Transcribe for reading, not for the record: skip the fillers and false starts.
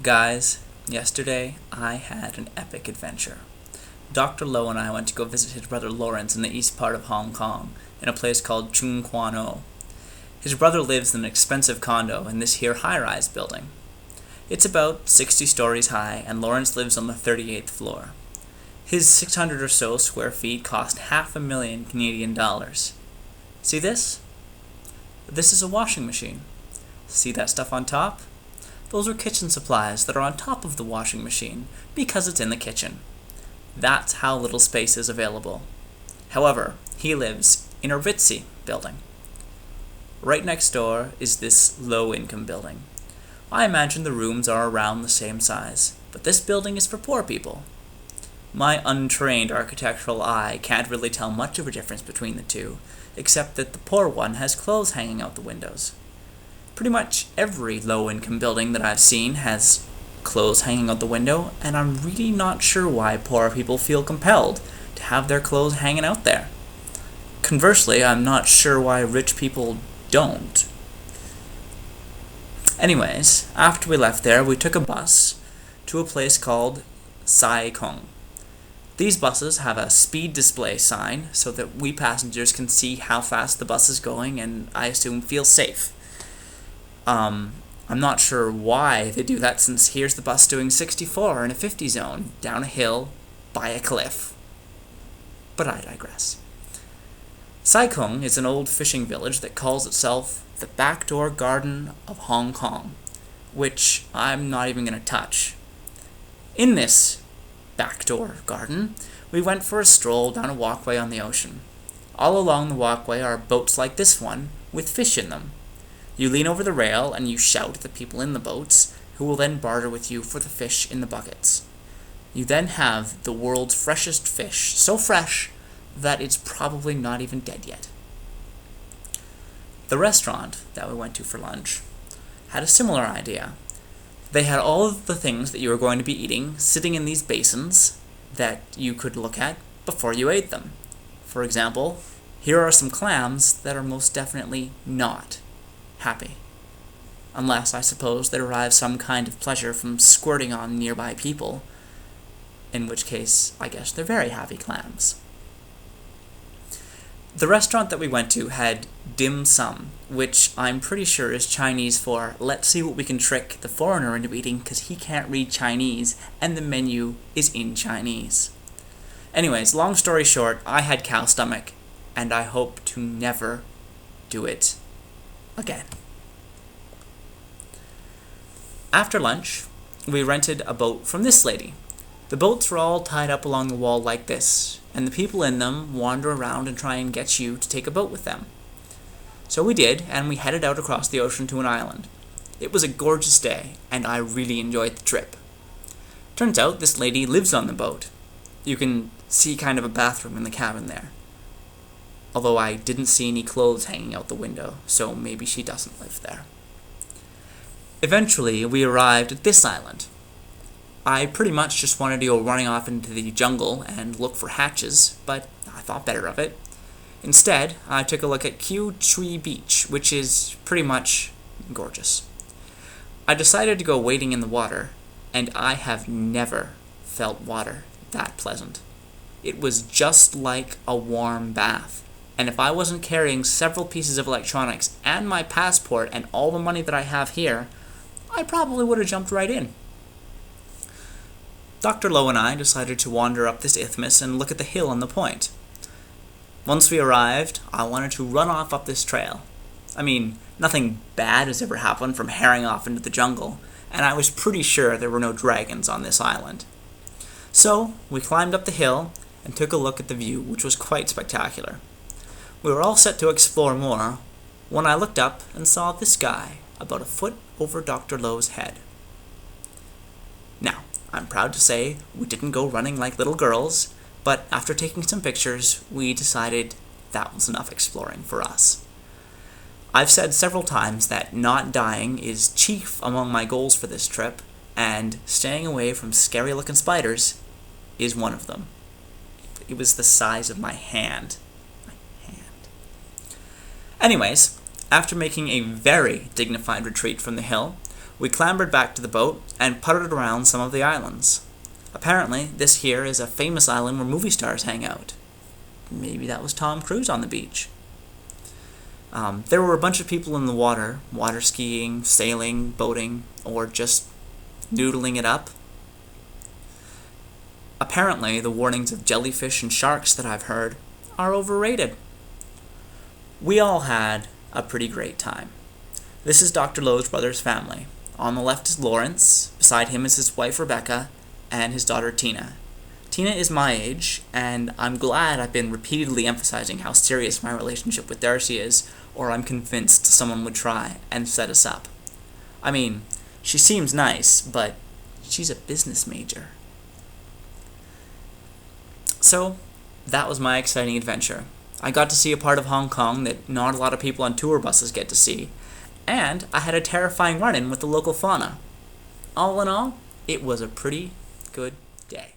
Guys, yesterday I had an epic adventure. Dr. Low and I went to go visit his brother Lawrence in the east part of Hong Kong, in a place called Chung Kwan O. His brother lives in an expensive condo in this here high-rise building. It's about 60 stories high, and Lawrence lives on the 38th floor. His 600 or so square feet cost $500,000 Canadian dollars. See this? This is a washing machine. See that stuff on top? Those are kitchen supplies that are on top of the washing machine because it's in the kitchen. That's how little space is available. However, he lives in a ritzy building. Right next door is this low-income building. I imagine the rooms are around the same size, but this building is for poor people. My untrained architectural eye can't really tell much of a difference between the two, except that the poor one has clothes hanging out the windows. Pretty much every low-income building that I've seen has clothes hanging out the window, and I'm really not sure why poor people feel compelled to have their clothes hanging out there. Conversely, I'm not sure why rich people don't. Anyways, after we left there, we took a bus to a place called Sai Kung. These buses have a speed display sign so that we passengers can see how fast the bus is going and, I assume, feel safe. I'm not sure why they do that, since here's the bus doing 64 in a 50 zone, down a hill, by a cliff. But I digress. Sai Kung is an old fishing village that calls itself the Backdoor Garden of Hong Kong, which I'm not even going to touch. In this backdoor garden, we went for a stroll down a walkway on the ocean. All along the walkway are boats like this one, with fish in them. You lean over the rail and you shout at the people in the boats, who will then barter with you for the fish in the buckets. You then have the world's freshest fish, so fresh that it's probably not even dead yet. The restaurant that we went to for lunch had a similar idea. They had all of the things that you were going to be eating sitting in these basins that you could look at before you ate them. For example, here are some clams that are most definitely not happy. Unless, I suppose, they derive some kind of pleasure from squirting on nearby people, in which case, I guess they're very happy clams. The restaurant that we went to had dim sum, which I'm pretty sure is Chinese for let's see what we can trick the foreigner into eating because he can't read Chinese and the menu is in Chinese. Anyways, long story short, I had cow stomach, and I hope to never do it again. After lunch, we rented a boat from this lady. The boats were all tied up along the wall like this, and the people in them wander around and try and get you to take a boat with them. So we did, and we headed out across the ocean to an island. It was a gorgeous day, and I really enjoyed the trip. Turns out this lady lives on the boat. You can see kind of a bathroom in the cabin there. Although I didn't see any clothes hanging out the window, so maybe she doesn't live there. Eventually, we arrived at this island. I pretty much just wanted to go running off into the jungle and look for hatches, but I thought better of it. Instead, I took a look at Q Tree Beach, which is pretty much gorgeous. I decided to go wading in the water, and I have never felt water that pleasant. It was just like a warm bath. And if I wasn't carrying several pieces of electronics and my passport and all the money that I have here, I probably would have jumped right in. Dr. Low and I decided to wander up this isthmus and look at the hill on the point. Once we arrived, I wanted to run off up this trail. I mean, nothing bad has ever happened from herring off into the jungle, and I was pretty sure there were no dragons on this island. So, we climbed up the hill and took a look at the view, which was quite spectacular. We were all set to explore more when I looked up and saw this guy about a foot over Dr. Low's head. Now, I'm proud to say we didn't go running like little girls, but after taking some pictures, we decided that was enough exploring for us. I've said several times that not dying is chief among my goals for this trip, and staying away from scary-looking spiders is one of them. It was the size of my hand. Anyways, after making a very dignified retreat from the hill, We clambered back to the boat and puttered around some of the islands. Apparently, this here is a famous island where movie stars hang out. Maybe that was Tom Cruise on the beach. There were a bunch of people in the water skiing, sailing, boating, or just noodling it up. Apparently, the warnings of jellyfish and sharks that I've heard are overrated. We all had a pretty great time. This is Dr. Lowe's brother's family. On the left is Lawrence, beside him is his wife Rebecca, and his daughter Tina. Tina is my age, and I'm glad I've been repeatedly emphasizing how serious my relationship with Darcy is, or I'm convinced someone would try and set us up. I mean, she seems nice, but she's a business major. So, that was my exciting adventure. I got to see a part of Hong Kong that not a lot of people on tour buses get to see, and I had a terrifying run-in with the local fauna. All in all, it was a pretty good day.